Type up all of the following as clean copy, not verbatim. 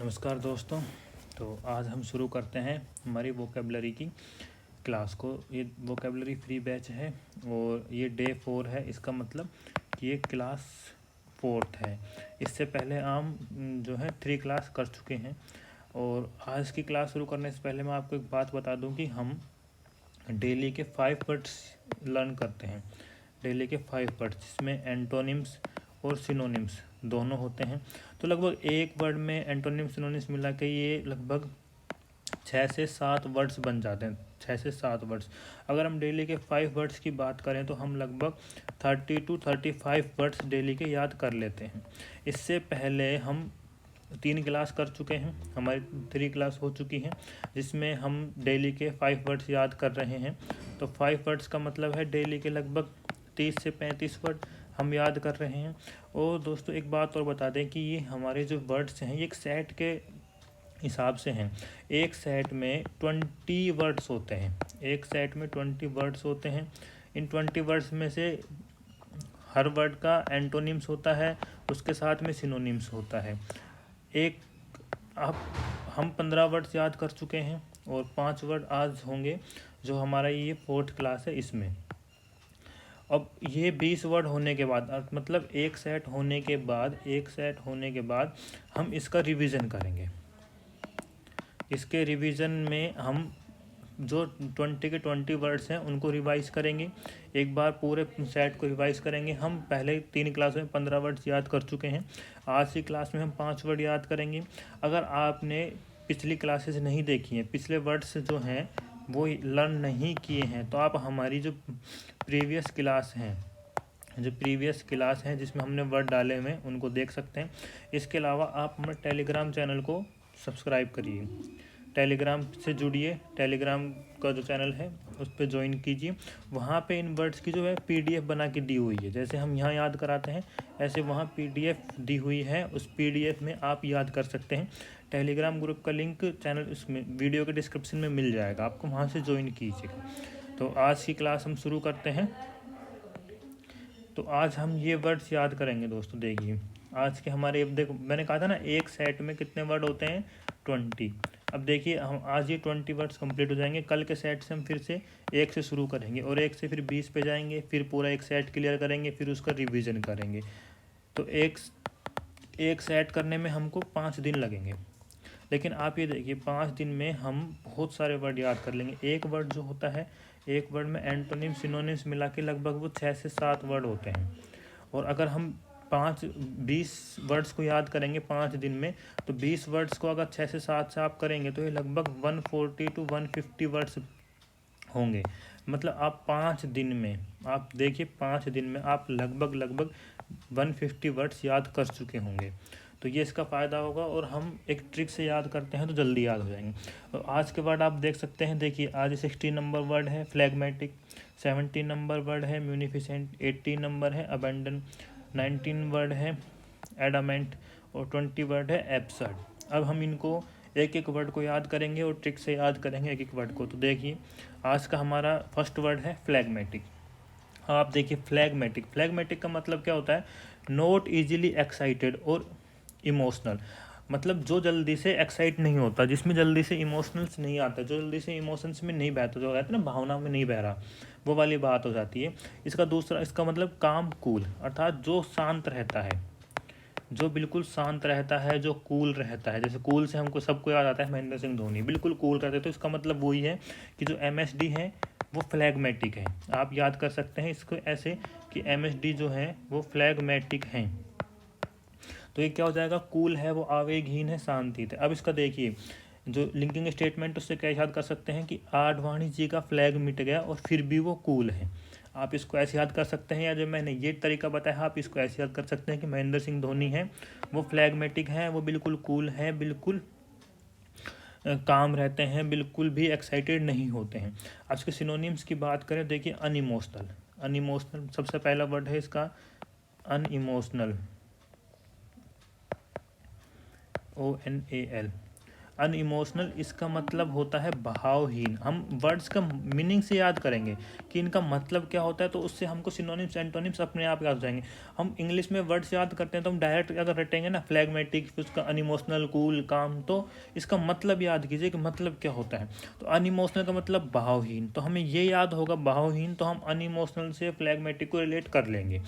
नमस्कार दोस्तों। तो आज हम शुरू करते हैं हमारी वोकेबलरी की क्लास को। ये वोकेबलरी फ्री बैच है और ये डे 4 है। इसका मतलब कि ये क्लास 4th है। इससे पहले हम जो है 3 क्लास कर चुके हैं। और आज की क्लास शुरू करने से पहले मैं आपको एक बात बता दूं कि हम डेली के 5 वर्ड्स लर्न करते हैं। डेली के 5 वर्ड्स जिसमें एंटोनिम्स और सिनोनिम्स दोनों होते हैं। तो लगभग एक वर्ड में एंटोनिम सिनोनिम्स मिला के ये लगभग 6 से 7 वर्ड्स बन जाते हैं। 6 से 7 वर्ड्स। अगर हम डेली के 5 वर्ड्स की बात करें तो हम लगभग 30 to 35 वर्ड्स डेली के याद कर लेते हैं। इससे पहले हम 3 क्लास कर चुके हैं। हमारी 3 क्लास हो चुकी हैं जिसमें हम डेली के 5 वर्ड्स याद कर रहे हैं। तो 5 वर्ड्स का मतलब है डेली के लगभग 30 से 35 वर्ड हम याद कर रहे हैं। और दोस्तों एक बात और बता दें कि ये हमारे जो वर्ड्स हैं ये एक सेट के हिसाब से हैं। एक सेट में 20 वर्ड्स होते हैं। एक सेट में 20 वर्ड्स होते हैं। इन 20 वर्ड्स में से हर वर्ड का एंटोनिम्स होता है, उसके साथ में सिनोनिम्स होता है। एक अब हम 15 वर्ड्स याद कर चुके हैं और 5 वर्ड आज होंगे जो हमारा ये 4th क्लास है इसमें। अब ये 20 वर्ड होने के बाद मतलब एक सेट होने के बाद हम इसका रिवीजन करेंगे। इसके रिवीजन में हम जो 20 के 20 वर्ड्स हैं उनको रिवाइज करेंगे। एक बार पूरे सेट को रिवाइज करेंगे। हम पहले 3 क्लास में 15 वर्ड्स याद कर चुके हैं। आज की क्लास में हम 5 वर्ड याद करेंगे। अगर आपने पिछली क्लासेस नहीं देखी हैं, पिछले वर्ड्स जो हैं वो लर्न नहीं किए हैं, तो आप हमारी जो प्रीवियस क्लास हैं जिसमें हमने वर्ड डाले हुए हैं उनको देख सकते हैं। इसके अलावा आप हमारे टेलीग्राम चैनल को सब्सक्राइब करिए, टेलीग्राम से जुड़िए। टेलीग्राम का जो चैनल है उस पर ज्वाइन कीजिए। वहाँ पे इन वर्ड्स की जो है PDF बना के दी हुई है। जैसे हम यहाँ याद कराते हैं ऐसे वहाँ PDF दी हुई है। उस PDF में आप याद कर सकते हैं। टेलीग्राम ग्रुप का लिंक चैनल उसमें वीडियो के डिस्क्रिप्शन में मिल जाएगा, आपको वहाँ से ज्वाइन कीजिएगा। तो आज की क्लास हम शुरू करते हैं। तो आज हम ये वर्ड्स याद करेंगे दोस्तों। देखिए आज के हमारे, देखो मैंने कहा था ना एक सेट में कितने वर्ड होते हैं 20। अब देखिए हम आज ये 20 वर्ड्स कंप्लीट हो जाएंगे। कल के सेट से हम फिर से 1 से शुरू करेंगे और 1 से फिर 20 पे जाएंगे, फिर पूरा एक सेट क्लियर करेंगे, फिर उसका रिवीजन करेंगे। तो एक सेट करने में हमको 5 दिन लगेंगे। लेकिन आप ये देखिए 5 दिन में हम बहुत सारे वर्ड याद कर लेंगे। एक वर्ड जो होता है, एक वर्ड में एंटोनिम सिनोनिम्स मिला के लगभग वो 6 से 7 वर्ड होते हैं। और अगर हम 20 वर्ड्स को याद करेंगे 5 दिन में, तो 20 वर्ड्स को अगर 6 से 7 से आप करेंगे तो ये लगभग 140 to 150 वर्ड्स होंगे। मतलब आप 5 दिन में, आप देखिए 5 दिन में आप लगभग 150 वर्ड्स याद कर चुके होंगे। तो ये इसका फ़ायदा होगा। और हम एक ट्रिक से याद करते हैं तो जल्दी याद हो जाएंगे। और आज के वर्ड आप देख सकते हैं। देखिए आज 16 नंबर वर्ड है फ्लैगमेटिक, 17 नंबर वर्ड है म्यूनिफिसेंट, 18 नंबर है अबेंडन, 19 वर्ड है एडामेंट और 20 वर्ड है एब्सर्ड। अब हम इनको एक एक वर्ड को याद करेंगे और ट्रिक से याद करेंगे एक एक वर्ड को। तो देखिए आज का हमारा फर्स्ट वर्ड है फ्लैगमेटिक। आप देखिए फ्लैगमेटिक का मतलब क्या होता है? नॉट इजीली एक्साइटेड और इमोशनल। मतलब जो जल्दी से एक्साइट नहीं होता, जिसमें जल्दी से इमोशनल्स नहीं आता, जो जल्दी से इमोशंस में नहीं बहता, जो कहते हैं ना भावना में नहीं बह रहा, वो वाली बात हो जाती है। इसका मतलब काम कूल, अर्थात जो शांत रहता है, जो बिल्कुल शांत रहता है, जो कूल रहता है। जैसे कूल से हमको सबको याद आता है महेंद्र सिंह धोनी, बिल्कुल कूल रहते हैं। तो इसका मतलब वही है कि जो MSD है वो फ्लैगमेटिक है। आप याद कर सकते हैं इसको ऐसे कि MSD जो है वो फ्लैगमेटिक हैं। तो ये क्या हो जाएगा? कूल है वो आवेगहीन है, शांतित है। अब इसका देखिए जो लिंकिंग स्टेटमेंट, उससे क्या याद कर सकते हैं कि आडवाणी जी का फ्लैग मिट गया और फिर भी वो कूल है। आप इसको ऐसे याद कर सकते हैं, या जो मैंने ये तरीका बताया आप इसको ऐसे याद कर सकते हैं कि महेंद्र सिंह धोनी है वो फ्लैगमेटिक है, वो बिल्कुल कूल है, बिल्कुल काम रहते हैं, बिल्कुल भी एक्साइटेड नहीं होते हैं। आज के सिनोनिम्स की बात करें, देखिए अनइमोशनल सबसे पहला वर्ड है इसका अनइमोशनल, ONAL। अनइमोशनल इसका मतलब होता है भावहीन। हम वर्ड्स का मीनिंग से याद करेंगे कि इनका मतलब क्या होता है, तो उससे हमको सिनोनिम्स एंटोनिम्स अपने आप याद हो जाएंगे। हम इंग्लिश में वर्ड्स याद करते हैं तो हम डायरेक्ट अगर रटेंगे ना फ्लैगमेटिक, फिर उसका अनइमोशनल, कूल, काम, तो इसका मतलब याद कीजिए कि मतलब क्या होता है। तो अनइमोशनल का मतलब भावहीन, तो हमें ये याद होगा भावहीन, तो हम अनइमोशनल से फ्लैगमेटिक को रिलेट कर लेंगे।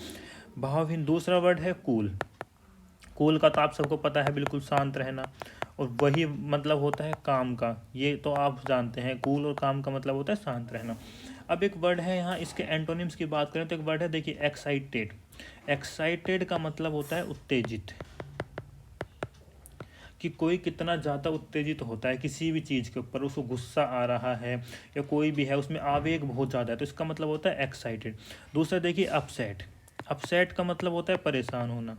भावहीन। दूसरा वर्ड है कूल। कूल का तो आप सबको पता है, बिल्कुल शांत रहना, और वही मतलब होता है काम का, ये तो आप जानते हैं। कूल और काम का मतलब होता है शांत रहना। अब एक वर्ड है यहाँ, इसके एंटोनिम्स की बात करें तो एक वर्ड है, देखिए, एक्साइटेड। एक्साइटेड का मतलब होता है उत्तेजित, कि कोई कितना ज़्यादा उत्तेजित होता है किसी भी चीज़ के ऊपर, उसको गुस्सा आ रहा है या कोई भी है, उसमें आवेग बहुत ज़्यादा है, तो इसका मतलब होता है एक्साइटेड। दूसरा देखिए अपसेट। अपसेट का मतलब होता है परेशान होना।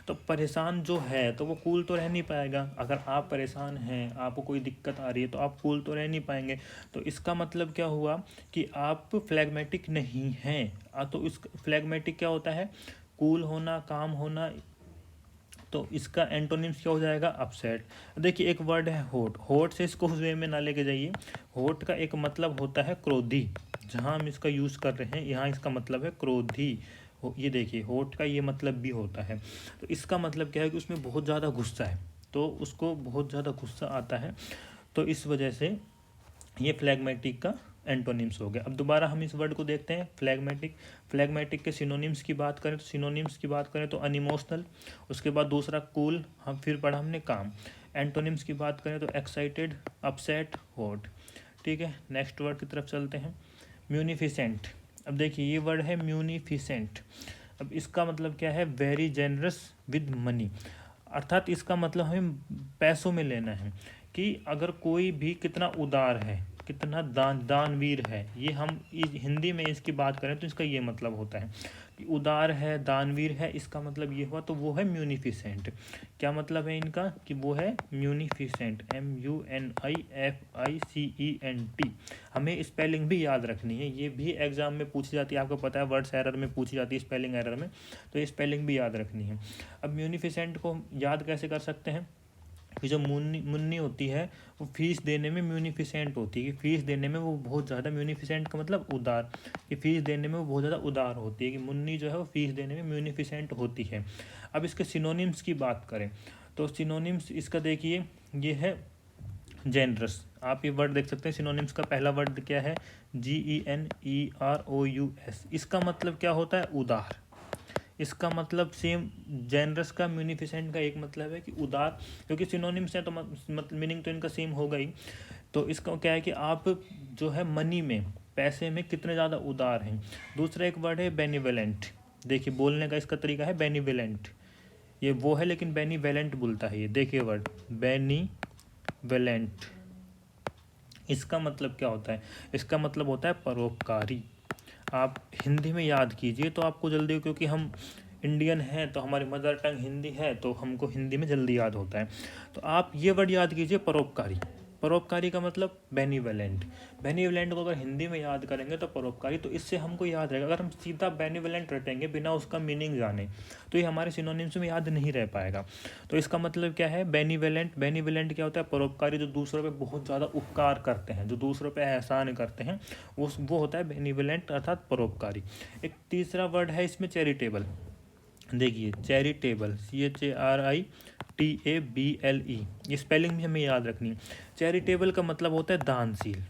तो परेशान जो है तो वो कूल तो रह नहीं पाएगा। अगर आप परेशान हैं, आपको कोई दिक्कत आ रही है, तो आप कूल तो रह नहीं पाएंगे। तो इसका मतलब क्या हुआ कि आप फ्लैगमेटिक नहीं हैं। तो इस फ्लैगमेटिक क्या होता है, कूल होना, काम होना। तो इसका एंटोनिम्स क्या हो जाएगा, अपसेट। देखिए एक वर्ड है होट। होट से इसको उस वे में ना लेके जाइए। होट का एक मतलब होता है क्रोधी, जहाँ हम इसका यूज़ कर रहे हैं यहाँ इसका मतलब है क्रोधी। ये देखिए होट का ये मतलब भी होता है। तो इसका मतलब क्या है कि उसमें बहुत ज़्यादा गुस्सा है, तो उसको बहुत ज़्यादा गुस्सा आता है, तो इस वजह से ये फ्लैगमेटिक का एंटोनिम्स हो गया। अब दोबारा हम इस वर्ड को देखते हैं, फ्लैगमेटिक। फ्लैगमेटिक के सिनोनिम्स की बात करें तो सिनोनिम्स की बात करें तो अनइमोशनल, उसके बाद दूसरा कूल, हम फिर पढ़ा हमने काम। एंटोनिम्स की बात करें तो एक्साइटेड, अपसेट, हॉट। ठीक है, नेक्स्ट वर्ड की तरफ चलते हैं, म्यूनिफिसेंट। अब देखिए ये वर्ड है म्यूनिफिसेंट। अब इसका मतलब क्या है, वेरी जेनरस विद मनी। अर्थात इसका मतलब हमें पैसों में लेना है, कि अगर कोई भी कितना उदार है, कितना दानवीर है, ये हम हिंदी में इसकी बात करें तो इसका ये मतलब होता है कि उदार है, दानवीर है, इसका मतलब ये हुआ, तो वो है म्यूनिफिसेंट। क्या मतलब है इनका, कि वो है म्यूनिफिसेंट, MUNIFICENT। हमें स्पेलिंग भी याद रखनी है, ये भी एग्जाम में पूछी जाती है, आपको पता है वर्ड्स एरर में पूछी जाती है, स्पेलिंग एरर में, तो ये स्पेलिंग भी याद रखनी है। अब म्यूनिफिसेंट को याद कैसे कर सकते हैं, कि जो मुन्नी होती है वो फीस देने में म्यूनिफिसेंट होती है, कि फ़ीस देने में वो बहुत ज़्यादा, म्यूनिफिसेंट का मतलब उदार, कि फ़ीस देने में वो बहुत ज़्यादा उदार होती है, कि मुन्नी जो है वो फ़ीस देने में म्यूनिफिसेंट होती है। अब इसके सिनोनिम्स की बात करें तो सिनोनिम्स इसका देखिए, ये है जेनरस। आप ये वर्ड देख सकते हैं, सिनोनिम्स का पहला वर्ड क्या है, GENEROUS। इसका मतलब क्या होता है, उदार। इसका मतलब सेम जेनरस का, म्यूनिफिसेंट का एक मतलब है कि उदार, क्योंकि सिनोनिम्स हैं तो मीनिंग तो इनका सेम होगा ही। तो इसका क्या है कि आप जो है मनी में, पैसे में कितने ज़्यादा उदार हैं। दूसरा एक वर्ड है बेनिवलेंट। देखिए बोलने का इसका तरीका है बेनिवलेंट, ये वो है लेकिन बेनिवलेंट बोलता है ये। देखिए वर्ड बेनिवलेंट, इसका मतलब क्या होता है, इसका मतलब होता है परोपकारी। आप हिंदी में याद कीजिए तो आपको जल्दी, क्योंकि हम इंडियन हैं तो हमारी मदर टंग हिंदी है, तो हमको हिंदी में जल्दी याद होता है। तो आप ये वर्ड याद कीजिए, परोपकारी। परोपकारी का मतलब बेनिवलेंट। बेनिवलेंट को अगर हिंदी में याद करेंगे तो परोपकारी, तो इससे हमको याद रहेगा। अगर हम सीधा बेनिवलेंट रटेंगे बिना उसका मीनिंग जाने, तो ये हमारे सिनोनिम्स में याद नहीं रह पाएगा। तो इसका मतलब क्या है, बेनिवलेंट। बेनिवलेंट क्या होता है, परोपकारी, जो दूसरों पे बहुत ज़्यादा उपकार करते हैं, जो दूसरों पे एहसान करते हैं, वो होता है बेनिवलेंट, अर्थात परोपकारी। एक तीसरा वर्ड है इसमें चैरिटेबल। देखिए चैरिटेबल, CHARITABLE, ये स्पेलिंग भी हमें याद रखनी है। चैरिटेबल का मतलब होता है दानशील,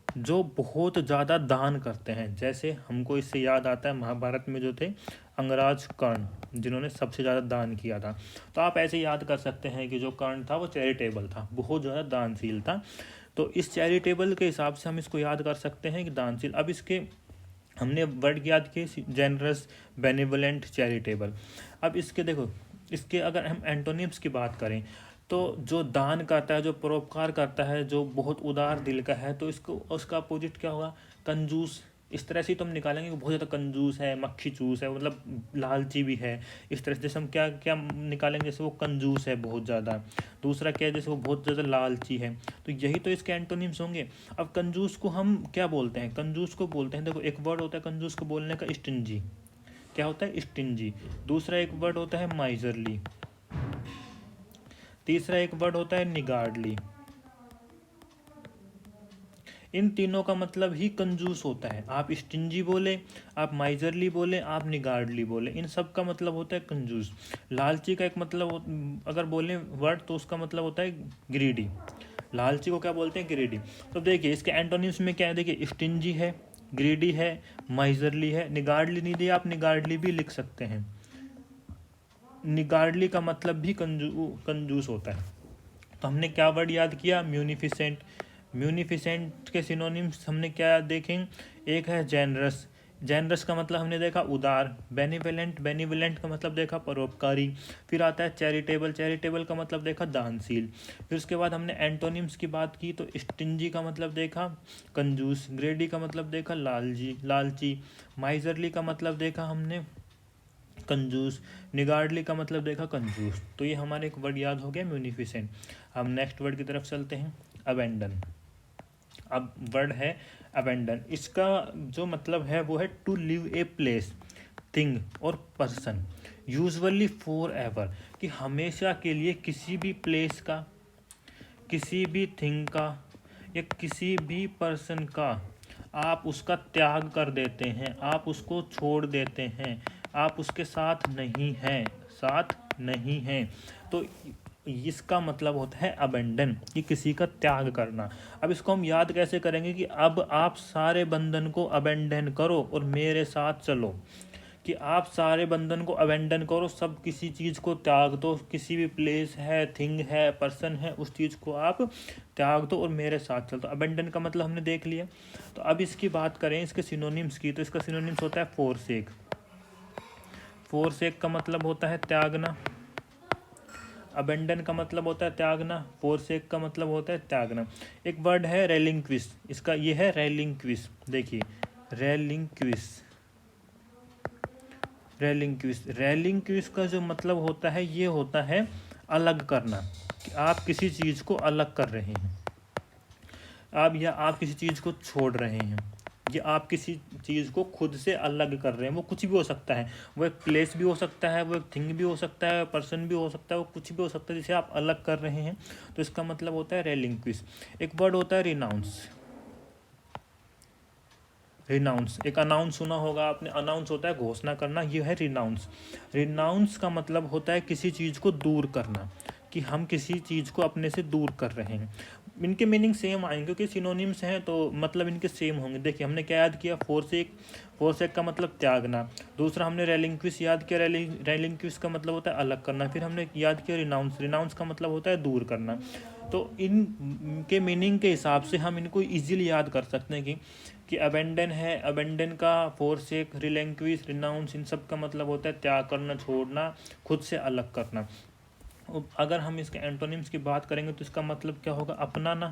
जो बहुत ज़्यादा दान करते हैं। जैसे हमको इससे याद आता है महाभारत में जो थे अंगराज कर्ण, जिन्होंने सबसे ज़्यादा दान किया था। तो आप ऐसे याद कर सकते हैं कि जो कर्ण था वो चैरिटेबल था, बहुत ज़्यादा दानशील था। तो इस चैरिटेबल के हिसाब से हम इसको याद कर सकते हैं कि दानशील। अब इसके हमने वर्ड याद किए, जेनरस, बेनिवलेंट, चैरिटेबल। अब इसके देखो, इसके अगर हम एंटोनिम्स की बात करें तो जो दान करता है, जो परोपकार करता है, जो बहुत उदार दिल का है, तो इसको उसका अपोजिट क्या होगा, कंजूस। इस तरह से तो हम निकालेंगे कि बहुत ज़्यादा कंजूस है, मक्खी चूस है, मतलब लालची भी है। इस तरह से जैसे हम क्या क्या निकालेंगे, जैसे वो कंजूस है बहुत ज़्यादा। दूसरा क्या है, जैसे वो बहुत ज़्यादा लालची है, तो यही तो इसके एंटोनिम्स होंगे। अब कंजूस को हम क्या बोलते हैं, कंजूस को बोलते हैं, देखो एक वर्ड होता है कंजूस को बोलने का, स्टिंजी। क्या होता है, स्टिंजी। दूसरा एक वर्ड होता है माइजरली। तीसरा एक वर्ड होता है निगार्डली। इन तीनों का मतलब ही कंजूस होता है। आप स्टिंजी बोले, आप माइजरली बोले, आप निगार्डली बोले, इन सब का मतलब होता है कंजूस। लालची का एक मतलब अगर बोले वर्ड तो उसका मतलब होता है ग्रीडी। लालची को क्या बोलते हैं? ग्रीडी। तो देखिए इसके एंटोनिम्स में क्या है, देखिए स्टिंजी है, ग्रीडी है, माइजरली है। निगार्डली नहीं दिया, आप निगार्डली भी लिख सकते हैं। निगार्डली का मतलब भी कंजूस होता है। तो हमने क्या वर्ड याद किया? म्यूनिफिसेंट। म्यूनिफिसेंट के सिनोनिम्स हमने क्या देखें? एक है जेनरस। जेनरस का मतलब हमने देखा उदार। बेनिवलेंट। बेनिवलेंट का मतलब देखा परोपकारी। फिर आता है चैरिटेबल। चैरिटेबल का मतलब देखा दानशील। फिर उसके बाद हमने एंटोनिम्स की बात की तो स्टिंजी का मतलब देखा कंजूस। ग्रेडी का मतलब देखा लालची। माइजरली का मतलब देखा हमने कंजूस। निगार्डली का मतलब देखा कंजूस। तो ये हमारे एक वर्ड याद हो गया म्यूनिफिसेंट। हम नेक्स्ट वर्ड की तरफ चलते हैं, अबेंडन। अब वर्ड है अबेंडन। इसका जो मतलब है वो है to live a place, thing और पर्सन यूजुअली फॉर एवर, कि हमेशा के लिए किसी भी प्लेस का, किसी भी थिंग का या किसी भी पर्सन का आप उसका त्याग कर देते हैं, आप उसको छोड़ देते हैं, आप उसके साथ नहीं हैं, साथ नहीं हैं। तो इसका मतलब होता है अबेंडन, कि किसी का त्याग करना। अब इसको हम याद कैसे करेंगे कि अब आप सारे बंधन को अबेंडन करो और मेरे साथ चलो। कि आप सारे बंधन को अबेंडन करो, सब किसी चीज़ को त्याग दो, किसी भी प्लेस है, थिंग है, पर्सन है, उस चीज़ को आप त्याग दो और मेरे साथ चलो। तो अबेंडन का मतलब हमने देख लिया। तो अब इसकी बात करें इसके सिनोनिम्स की, तो इसका सिनोनिम्स होता है फोरसेक। फोरसेक का मतलब होता है त्यागना। अबेंडन का मतलब होता है त्यागना, फोरसेक का मतलब होता है त्यागना। एक वर्ड है रेलिंक्विश। इसका ये है रेलिंक्विश। देखिए रेलिंक्विश। रेलिंक्विश। रेलिंक्विश का जो मतलब होता है ये होता है अलग करना, कि आप किसी चीज़ को अलग कर रहे हैं, आप किसी चीज़ को छोड़ रहे हैं, या आप किसी चीज़ को खुद से अलग कर रहे हैं। वो कुछ भी हो सकता है, वो एक प्लेस भी हो सकता है, वो एक थिंग भी हो सकता है, पर्सन भी हो सकता है, वो कुछ भी हो सकता है जिसे आप अलग कर रहे हैं। तो इसका मतलब होता है रेलिंक्विश। एक वर्ड होता है रिनाउंस। रिनाउंस, एक अनाउंस सुना होगा आपने, अनाउंस होता है घोषणा करना, ये है रिनाउंस। रिनाउंस का मतलब होता है किसी चीज़ को दूर करना, कि हम किसी चीज़ को अपने से दूर कर रहे हैं। इनके मीनिंग सेम आएंगे क्योंकि सिनोनिम्स हैं, तो मतलब इनके सेम होंगे। देखिए हमने क्या याद किया? फोरसेक। फोरसेक का मतलब त्यागना। दूसरा हमने रेलिंक्विश याद किया। रेलिंक्विश का मतलब होता है अलग करना। फिर हमने याद किया रिनाउंस। रिनाउंस का मतलब होता है दूर करना। तो इनके मीनिंग के हिसाब से हम इनको इजीली याद कर सकते हैं कि अबेंडन है, अबेंडन का फोरसेक, रिलेंक्विश, रिनाउंस, इन सब का मतलब होता है त्याग करना, छोड़ना, खुद से अलग करना। अगर हम इसके एंटोनिम्स की बात करेंगे तो इसका मतलब क्या होगा? अपनाना,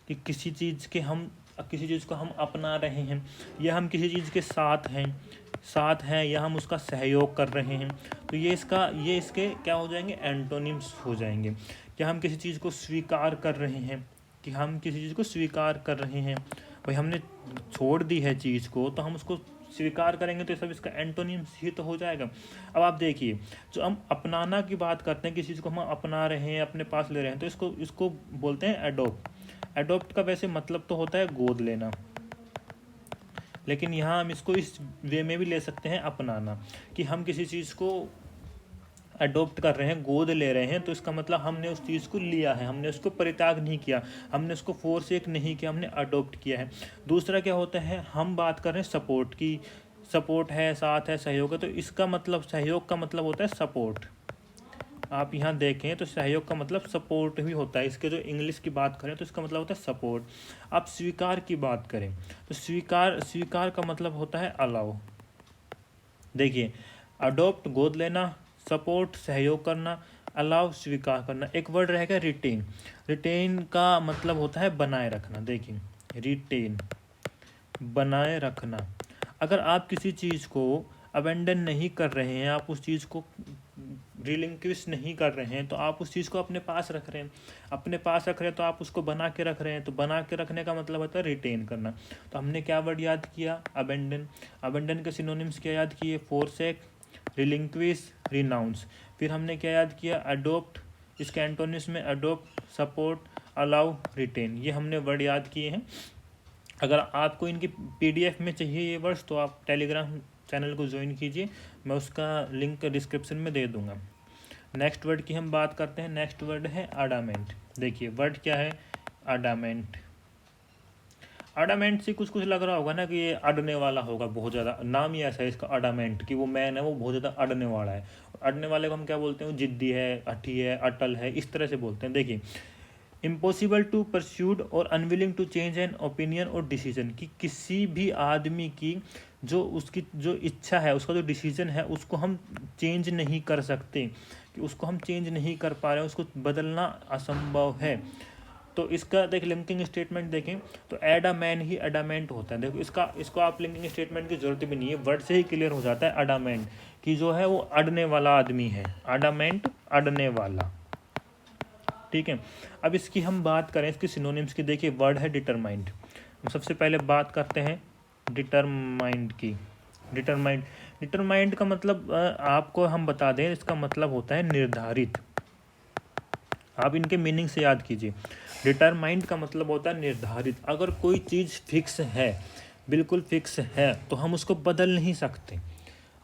कि किसी चीज़ को हम अपना रहे हैं, या हम किसी चीज़ के साथ हैं, या हम उसका सहयोग कर रहे हैं। तो ये इसके क्या हो जाएंगे? एंटोनिम्स हो जाएंगे। क्या हम किसी चीज़ को स्वीकार कर रहे हैं, कि हम किसी चीज़ को स्वीकार कर रहे हैं। भाई हमने छोड़ दी है चीज़ को तो हम उसको स्वीकार करेंगे, तो ये सब इसका एंटोनिम्स ही तो हो जाएगा। अब आप देखिए, जो हम अपनाना की बात करते हैं, किसी चीज़ को हम अपना रहे हैं, अपने पास ले रहे हैं, तो इसको बोलते हैं एडोप्ट। एडोप्ट का वैसे मतलब तो होता है गोद लेना, लेकिन यहाँ हम इसको इस वे में भी ले सकते हैं अपनाना, कि हम किसी चीज़ को अडोप्ट कर रहे हैं, गोद ले रहे हैं, तो इसका मतलब हमने उस चीज़ को लिया है, हमने उसको परित्याग नहीं किया, हमने उसको फोरसेक नहीं किया, हमने अडोप्ट किया है। दूसरा क्या होता है? हम बात कर रहे हैं सपोर्ट की। सपोर्ट है, साथ है, सहयोग है, तो इसका मतलब सहयोग का मतलब होता है सपोर्ट। आप यहाँ देखें तो सहयोग का मतलब सपोर्ट भी होता है। इसके जो इंग्लिश की बात करें तो इसका मतलब होता है सपोर्ट। आप स्वीकार की बात करें तो स्वीकार का मतलब होता है अलाउ। देखिए अडोप्ट गोद लेना, सपोर्ट सहयोग करना, अलाउ स्वीकार करना। एक वर्ड रहेगा रिटेन। रिटेन का मतलब होता है बनाए रखना। देखिए रिटेन, बनाए रखना। अगर आप किसी चीज़ को अबेंडन नहीं कर रहे हैं, आप उस चीज़ को रिलिंक्विश नहीं कर रहे हैं, तो आप उस चीज़ को अपने पास रख रहे हैं। अपने पास रख रहे हैं तो आप उसको बना के रख रहे हैं, तो बना के रखने का मतलब होता है रिटेन करना। तो हमने क्या वर्ड याद किया? अबेंडन। अबेंडन के सिनोनिम्स क्या याद किए? Forsake, relinquish, renounce. फिर हमने क्या याद किया? अडोप्ट, इसके एंटोनिम्स में अडोप्ट, सपोर्ट, अलाउ, रिटेन, ये हमने वर्ड याद किए हैं। अगर आपको इनकी PDF में चाहिए ये वर्ड्स तो आप टेलीग्राम चैनल को ज्वाइन कीजिए, मैं उसका लिंक डिस्क्रिप्शन में दे दूंगा। नेक्स्ट वर्ड की हम बात करते हैं। नेक्स्ट वर्ड है अडामेंट। देखिए वर्ड क्या है अडामेंट। अडामेंट से कुछ कुछ लग रहा होगा ना कि ये अड़ने वाला होगा बहुत ज़्यादा, नाम ही ऐसा है इसका अडामेंट कि वो मैन है वो बहुत ज़्यादा अड़ने वाला है। अड़ने वाले को हम क्या बोलते हैं, जिद्दी है, अठी है, अटल है, इस तरह से बोलते हैं। देखिए इम्पॉसिबल टू परस्यूड और unwilling to change an opinion और डिसीजन, कि किसी भी आदमी की जो उसकी जो इच्छा है, उसका जो डिसीजन है, उसको हम चेंज नहीं कर सकते, कि उसको हम चेंज नहीं कर पा रहे हैं, उसको बदलना असंभव है। तो इसका देख लिंकिंग स्टेटमेंट देखें तो एडामैन ही एडामेंट होता है। देखो इसको आप लिंकिंग स्टेटमेंट की जरूरत भी नहीं है, वर्ड से ही क्लियर हो जाता है एडामेंट कि जो है वो अड़ने वाला आदमी है। एडामेंट अड़ने वाला, ठीक है। अब इसकी हम बात करें इसकी सिनोनिम्स की। देखिए वर्ड है डिटरमाइंड। हम सबसे पहले बात करते हैं डिटरमाइंड की। डिटरमाइंड का मतलब आपको हम बता दें, इसका मतलब होता है निर्धारित। आप इनके मीनिंग से याद कीजिए। डिटरमाइंड का मतलब होता है निर्धारित। अगर कोई चीज़ फिक्स है, बिल्कुल फिक्स है, तो हम उसको बदल नहीं सकते,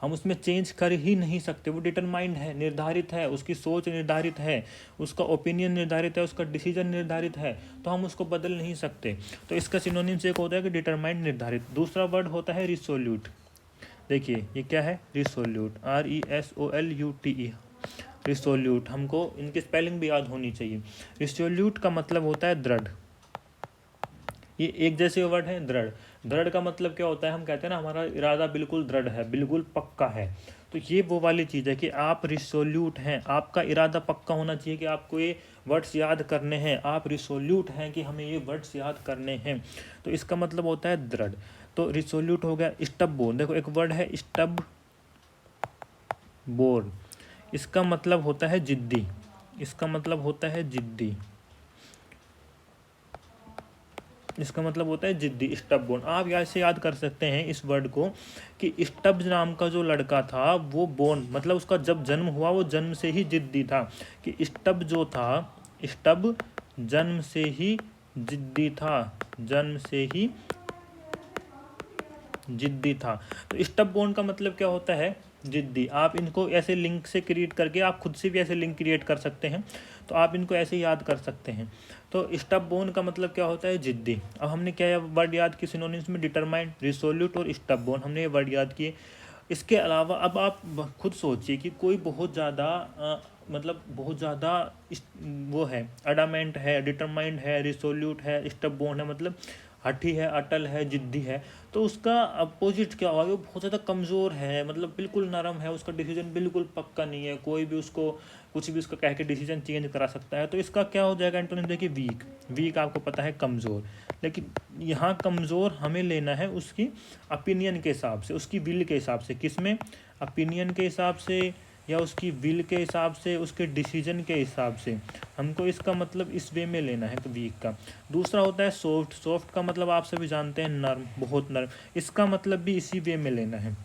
हम उसमें चेंज कर ही नहीं सकते। वो डिटरमाइंड है, निर्धारित है, उसकी सोच निर्धारित है, उसका ओपिनियन निर्धारित है, उसका डिसीजन निर्धारित है, तो हम उसको बदल नहीं सकते। तो इसका सिनोनिम्स एक होता है कि डिटरमाइंड, निर्धारित। दूसरा वर्ड होता है रिसोल्यूट। देखिए ये क्या है रिसोल्यूट, RESOLUTE, रिसोल्यूट। हमको इनकी स्पेलिंग भी याद होनी चाहिए। रिसोल्यूट का मतलब होता है दृढ़। ये एक जैसे वर्ड है दृढ़। दृढ़ का मतलब क्या होता है, हम कहते हैं ना हमारा इरादा बिल्कुल दृढ़ है, बिल्कुल पक्का है। तो ये वो वाली चीज़ है कि आप रिसोल्यूट हैं, आपका इरादा पक्का होना चाहिए कि आपको ये वर्ड्स याद करने हैं। आप रिसोल्यूट हैं कि हमें ये वर्ड्स याद करने हैं, तो इसका मतलब होता है दृढ़। तो रिसोल्यूट हो गया। स्टब बोर्न, देखो एक वर्ड है स्टब बोर्न, इसका मतलब होता है जिद्दी। इसका मतलब होता है जिद्दी, इसका मतलब होता है जिद्दी, स्टब बोर्न। आप यहाँ से याद कर सकते हैं इस वर्ड को कि स्टब नाम का जो लड़का था वो बोर्न मतलब उसका जब जन्म हुआ वो जन्म से ही जिद्दी था। कि स्टब जो था, स्टब जन्म से ही जिद्दी था, जन्म से ही जिद्दी था। तो स्टब बोर्न का मतलब क्या होता है, जिद्दी। आप इनको ऐसे लिंक से क्रिएट करके आप खुद से भी ऐसे लिंक क्रिएट कर सकते हैं, तो आप इनको ऐसे याद कर सकते हैं। तो स्टब बोर्न का मतलब क्या होता है, जिद्दी। अब हमने क्या वर्ड याद किए सिनोनिम्स में, डिटरमाइंड, रिसोल्यूट और स्टब बोर्न, हमने ये वर्ड याद किए। इसके अलावा अब आप खुद सोचिए कि कोई बहुत ज़्यादा मतलब बहुत ज़्यादा वो है, अडामेंट है, डिटरमाइंड है, रिसोल्यूट है, स्टब बोर्न है, मतलब हठी है, अटल है, जिद्दी है, तो उसका अपोजिट क्या होगा, वो बहुत ज़्यादा कमज़ोर है, मतलब बिल्कुल नरम है, उसका डिसीजन बिल्कुल पक्का नहीं है, कोई भी उसको कुछ भी उसका कह के डिसीजन चेंज करा सकता है। तो इसका क्या हो जाएगा एंटोनिम, देखिए वीक। वीक आपको पता है कमज़ोर, लेकिन यहाँ कमज़ोर हमें लेना है उसकी ओपिनियन के हिसाब से, उसकी विल के हिसाब से। किस में, ओपिनियन के हिसाब से या उसकी विल के हिसाब से, उसके डिसीजन के हिसाब से। हमको इसका मतलब इस वे में लेना है वीक का। दूसरा होता है सॉफ्ट। सॉफ्ट का मतलब आप सभी जानते हैं नर्म, बहुत नर्म। इसका मतलब भी इसी वे में लेना है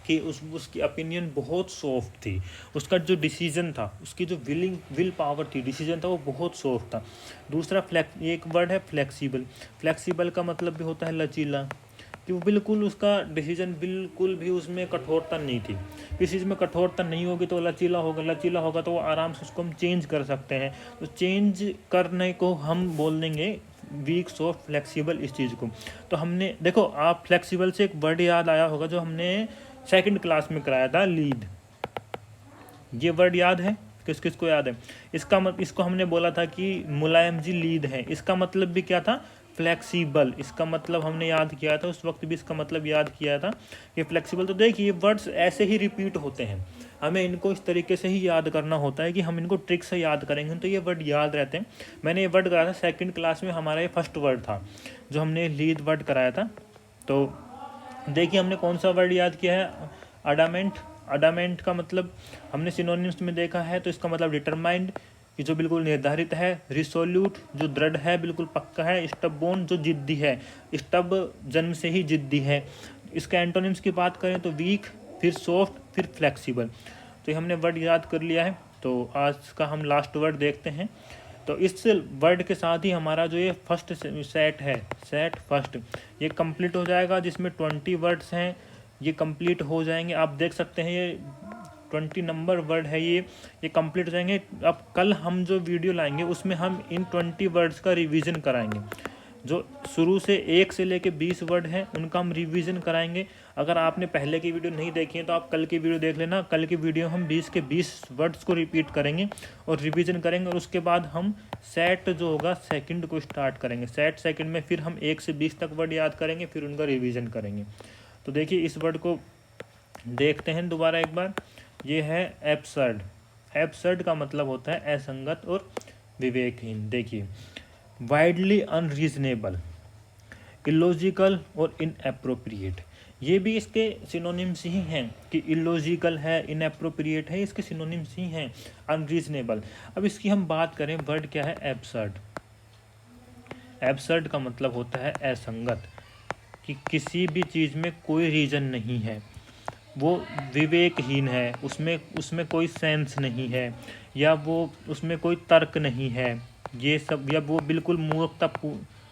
कि उसकी ओपिनियन बहुत सॉफ्ट थी, उसका जो डिसीजन था, उसकी जो विल पावर थी, डिसीजन था, वो बहुत सॉफ्ट था। दूसरा एक वर्ड है फ्लेक्सिबल। फ्लेक्सिबल का मतलब भी होता है लचीला, कि वो बिल्कुल उसका डिसीजन बिल्कुल भी उसमें कठोरता नहीं थी। किसी चीज़ में कठोरता नहीं होगी तो लचीला होगा, लचीला होगा तो वो आराम से उसको हम चेंज कर सकते हैं। तो चेंज करने को हम बोल देंगे वीक, सॉफ्ट, फ्लेक्सिबल, इस चीज़ को। तो हमने देखो, आप फ्लेक्सिबल से एक वर्ड याद आया होगा जो हमने सेकंड क्लास में कराया था, लीड। ये वर्ड याद है, किस किस को याद है? इसको हमने बोला था कि मुलायम जी लीड है, इसका मतलब भी क्या था, फ्लेक्सिबल। इसका मतलब हमने याद किया था, उस वक्त भी इसका मतलब याद किया था कि फ्लेक्सिबल। तो देखिए वर्ड्स ऐसे ही रिपीट होते हैं, हमें इनको इस तरीके से ही याद करना होता है कि हम इनको ट्रिक से याद करेंगे तो ये वर्ड याद रहते हैं। मैंने ये वर्ड कराया था सेकंड क्लास में, हमारा ये फर्स्ट वर्ड था जो हमने लीड वर्ड कराया था। तो देखिए हमने कौन सा वर्ड याद किया है, अडामेंट। अडामेंट का मतलब हमने सिनोनिम्स में देखा है, तो इसका मतलब डिटरमाइंड कि जो बिल्कुल निर्धारित है, रिसोल्यूट जो दृढ़ है, बिल्कुल पक्का है, स्टबबोर्न जो जिद्दी है, स्टब जन्म से ही जिद्दी है। इसका एंटोनिम्स की बात करें तो वीक, फिर सॉफ्ट, फिर फ्लेक्सिबल। तो ये हमने वर्ड याद कर लिया है। तो आज का हम लास्ट वर्ड देखते हैं। तो इस वर्ड के साथ ही हमारा जो ये फर्स्ट सेट है, सेट फर्स्ट, ये कंप्लीट हो जाएगा, जिसमें 20 वर्ड्स हैं, ये कंप्लीट हो जाएंगे। आप देख सकते हैं ये 20 नंबर वर्ड है, ये कंप्लीट हो जाएंगे। अब कल हम जो वीडियो लाएंगे उसमें हम इन 20 वर्ड्स का रिवीजन कराएंगे। जो शुरू से 1 से लेके 20 वर्ड हैं उनका हम रिवीजन कराएंगे। अगर आपने पहले की वीडियो नहीं देखी है तो आप कल की वीडियो देख लेना। कल की वीडियो हम 20 के 20 वर्ड्स को रिपीट करेंगे और रिवीजन करेंगे, और उसके बाद हम सेट जो होगा सेकंड को स्टार्ट करेंगे। सेट सेकंड में फिर हम 1 से 20 तक वर्ड याद करेंगे, फिर उनका रिवीजन करेंगे। तो देखिए इस वर्ड को देखते हैं दोबारा एक बार। ये है एब्सर्ड। एब्सर्ड का मतलब होता है असंगत और विवेकहीन। देखिए, वाइडली अनरीजनेबल, इलॉजिकल और इनएप्रोप्रिएट, ये भी इसके सिनोनिम्स ही हैं कि इलॉजिकल है, इनएप्रोप्रिएट है, इसके सिनोनिम्स ही हैं। अनरीजनेबल, अब इसकी हम बात करें, वर्ड क्या है एब्सर्ड। एब्सर्ड का मतलब होता है असंगत, कि किसी भी चीज़ में कोई रीज़न नहीं है, वो विवेकहीन है, उसमें कोई सेंस नहीं है, या वो उसमें कोई तर्क नहीं है, ये सब, या वो बिल्कुल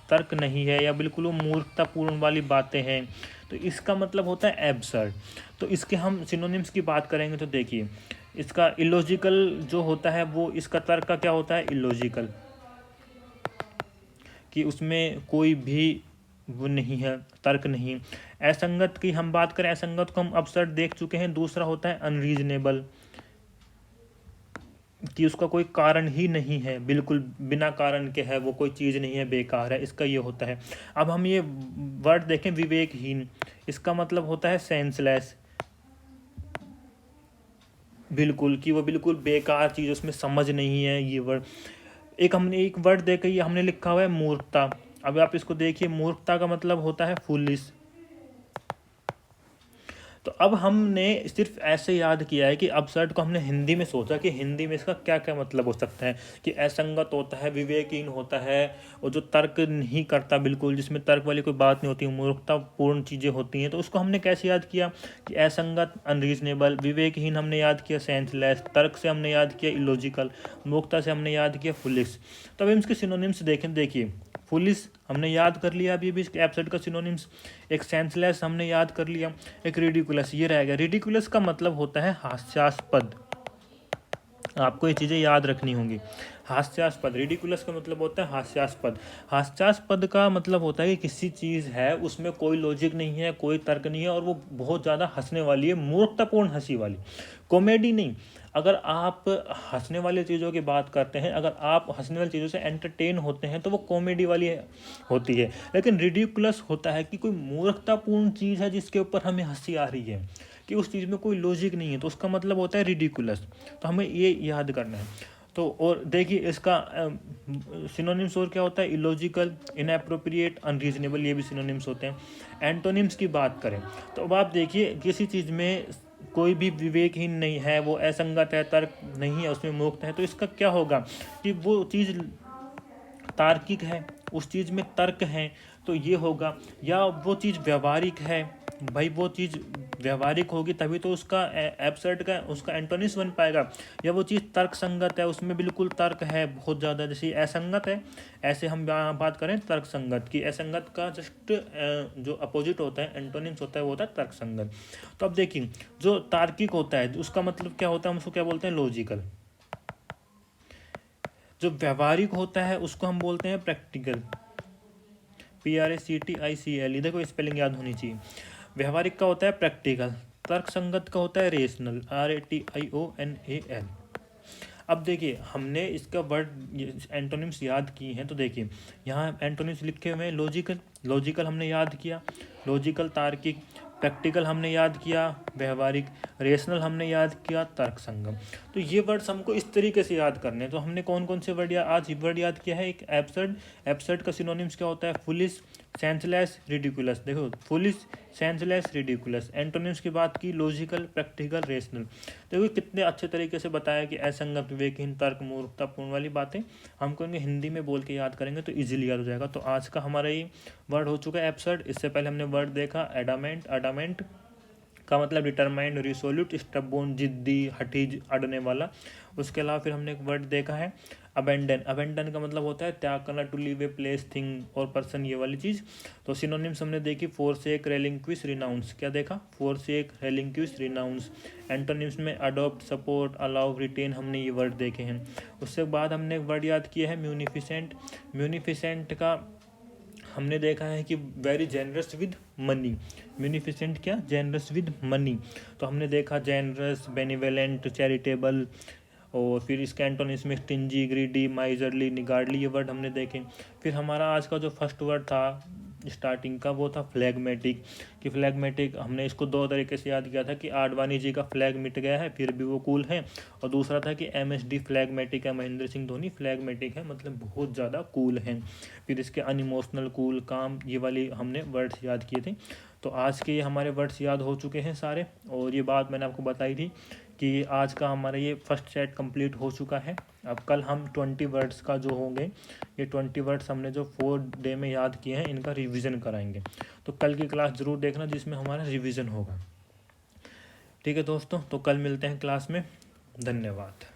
तर्क नहीं है, या बिल्कुल वो मूर्खतापूर्ण वाली बातें हैं। तो इसका मतलब होता है एब्सर्ड। तो इसके हम सिनोनिम्स की बात करेंगे तो देखिए, इसका इलॉजिकल जो होता है वो, इसका तर्क का क्या होता है, इलॉजिकल, कि उसमें कोई भी वो नहीं है, तर्क नहीं। असंगत की हम बात करें, असंगत को हम अब्सर्ड देख चुके हैं। दूसरा होता है अनरीजनेबल, कि उसका कोई कारण ही नहीं है, बिल्कुल बिना कारण के है, वो कोई चीज़ नहीं है, बेकार है, इसका ये होता है। अब हम ये वर्ड देखें विवेकहीन, इसका मतलब होता है सेंसलेस, बिल्कुल, कि वो बिल्कुल बेकार चीज़, उसमें समझ नहीं है, ये वर्ड। हमने एक वर्ड देखा, ये हमने लिखा हुआ है मूर्खता। अब आप इसको देखिए, मूर्खता का मतलब होता है फुलिश। तो अब हमने सिर्फ ऐसे याद किया है कि अब्सर्ड को हमने हिंदी में सोचा कि हिंदी में इसका क्या क्या मतलब हो सकता है, कि असंगत होता है, विवेकहीन होता है, और जो तर्क नहीं करता बिल्कुल, जिसमें तर्क वाली कोई बात नहीं होती, मूर्खतापूर्ण चीज़ें होती हैं। तो उसको हमने कैसे याद किया कि असंगत अनरीजनेबल, विवेकहीन हमने याद किया सेंसलेस, तर्क से हमने याद किया इलॉजिकल, मूर्खता से हमने याद किया फुलिश। तो अब इसके सिनोनिम्स देखें। देखिए, फुलिश हमने याद कर लिया, अभी भी इसके एब्सर्ड का सिनोनिम्स। एक सेंसलेस हमने याद कर लिया, एक रिडिकुलस, ये रहेगा। रिडिकुलस का मतलब होता है हास्यास्पद, आपको ये चीज़ें याद रखनी होंगी। हास्यास्पद, रिडिकुलस का मतलब होता है हास्यास्पद। हास्यास्पद का मतलब होता है कि किसी चीज़ है उसमें कोई लॉजिक नहीं है, कोई तर्क नहीं है, और वो बहुत ज़्यादा हंसने वाली है, मूर्खतापूर्ण हंसी वाली, कॉमेडी नहीं। अगर आप हंसने वाली चीज़ों की बात करते हैं, अगर आप हंसने वाली चीज़ों से एंटरटेन होते हैं तो वो कॉमेडी वाली होती है। लेकिन रिडिकुलस होता है कि कोई मूर्खतापूर्ण चीज़ है जिसके ऊपर हमें हंसी आ रही है, कि उस चीज़ में कोई लॉजिक नहीं है, तो उसका मतलब होता है रिडिकुलस। तो हमें ये याद करना है। तो और देखिए इसका सिनोनिम्स और क्या होता है, इलॉजिकल, इनएप्रोप्रिएट, अनरीजनेबल, ये भी सिनोनिम्स होते हैं। एंटोनिम्स की बात करें तो अब आप देखिए, किसी चीज़ में कोई भी विवेकहीन नहीं है, वो असंगत है, तर्क नहीं है, उसमें मुक्त है, तो इसका क्या होगा कि वो चीज़ तार्किक है, उस चीज़ में तर्क है, तो ये होगा। या वो चीज़ व्यवहारिक है, भाई वो चीज़ व्यवहारिक होगी तभी तो उसका एब्सर्ड का उसका एंटोनिम्स बन पाएगा। या वो चीज़ तर्क संगत है, उसमें बिल्कुल तर्क है बहुत ज़्यादा, जैसे असंगत है, ऐसे हम बात करें तर्क संगत की। असंगत का जस्ट जो अपोजिट होता है, एंटोनिम्स होता है, वो होता है तर्क संगत। तो अब देखिए, जो तार्किक होता है उसका मतलब क्या होता है, हम उसको क्या बोलते हैं, लॉजिकल। जो व्यवहारिक होता है उसको हम बोलते हैं प्रैक्टिकल, PRACTICL, देखो स्पेलिंग याद होनी चाहिए। व्यवहारिक का होता है प्रैक्टिकल, तर्क संगत का होता है रेशनल, RATIONAL। अब देखिए, हमने इसका वर्ड एंटोनिम्स याद किए हैं, तो देखिए यहाँ एंटोनिम्स लिखे हुए हैं। लॉजिकल, लॉजिकल हमने याद किया, लॉजिकल तार्किक। प्रैक्टिकल हमने याद किया, व्यवहारिक। रेशनल हमने याद किया, तर्क संगम। तो ये वर्ड्स हमको इस तरीके से याद करने हैं। तो हमने कौन कौन से वर्ड आज वर्ड याद किया है, एक एब्सर्ड। एब्सर्ड का सिनोनिम्स क्या होता है, फुलिश, सेंसलेस, रिडिकुलस। देखो, फुलिश, सेंसलेस, रिडिकुलस। एंटोनिम्स की बात की, लॉजिकल, प्रैक्टिकल, रेशनल। देखो कितने अच्छे तरीके से बताया कि असंगत, विवेकहीन, तर्क, मूर्खतापूर्ण वाली बातें हमको इनके हिंदी में बोल के याद करेंगे तो इजीली याद हो जाएगा। तो आज का हमारा ये वर्ड हो चुका है एब्सर्ड। इससे पहले हमने वर्ड देखा एडामेंट, अडामेंट, का मतलब डिटरमाइंड, रिसोल्यूट, स्टबोन, जिद्दी, हठी, अड़ने वाला। उसके अलावा फिर हमने एक वर्ड देखा है अबेंडन। अबेंडन का मतलब होता है त्याग करना, to leave a place, thing और पर्सन, ये वाली चीज़। तो सिनोनिम्स हमने देखी, फोरसेक, रेलिंक्विश, रिनाउंस। क्या देखा? Forsake, relinquish, renounce. एंटोनिम्स में अडॉप्ट, सपोर्ट, अलाउ, रिटेन, हमने ये वर्ड देखे हैं। उसके बाद हमने एक वर्ड याद किया है म्यूनिफिसेंट। म्यूनिफिसेंट का हमने देखा है कि very generous with money. Munificent क्या? Generous with money. तो हमने देखा जेनरस, बेनिवेलेंट, चैरिटेबल, और फिर इसके एंटोनिम्स में स्टिंजी, ग्रीडी, माइजरली, निगार्डली, ये वर्ड हमने देखे। फिर हमारा आज का जो फर्स्ट वर्ड था स्टार्टिंग का वो था फ्लैगमेटिक। कि फ्लैगमेटिक हमने इसको दो तरीके से याद किया था कि आडवाणी जी का फ्लैग मिट गया है फिर भी वो कूल है, और दूसरा था कि MSD फ्लैगमेटिक है, महेंद्र सिंह धोनी फ्लैगमेटिक है, मतलब बहुत ज़्यादा कूल हैं। फिर इसके अनइमोशनल, कूल, काम, ये वाली हमने वर्ड्स याद किए थे। तो आज के ये हमारे वर्ड्स याद हो चुके हैं सारे, और ये बात मैंने आपको बताई थी कि आज का हमारा ये फर्स्ट सेट कंप्लीट हो चुका है। अब कल हम 20 वर्ड्स का जो होंगे, ये 20 वर्ड्स हमने जो 4 डे में याद किए हैं इनका रिवीजन कराएंगे। तो कल की क्लास ज़रूर देखना जिसमें हमारा रिवीजन होगा। ठीक है दोस्तों, तो कल मिलते हैं क्लास में। धन्यवाद।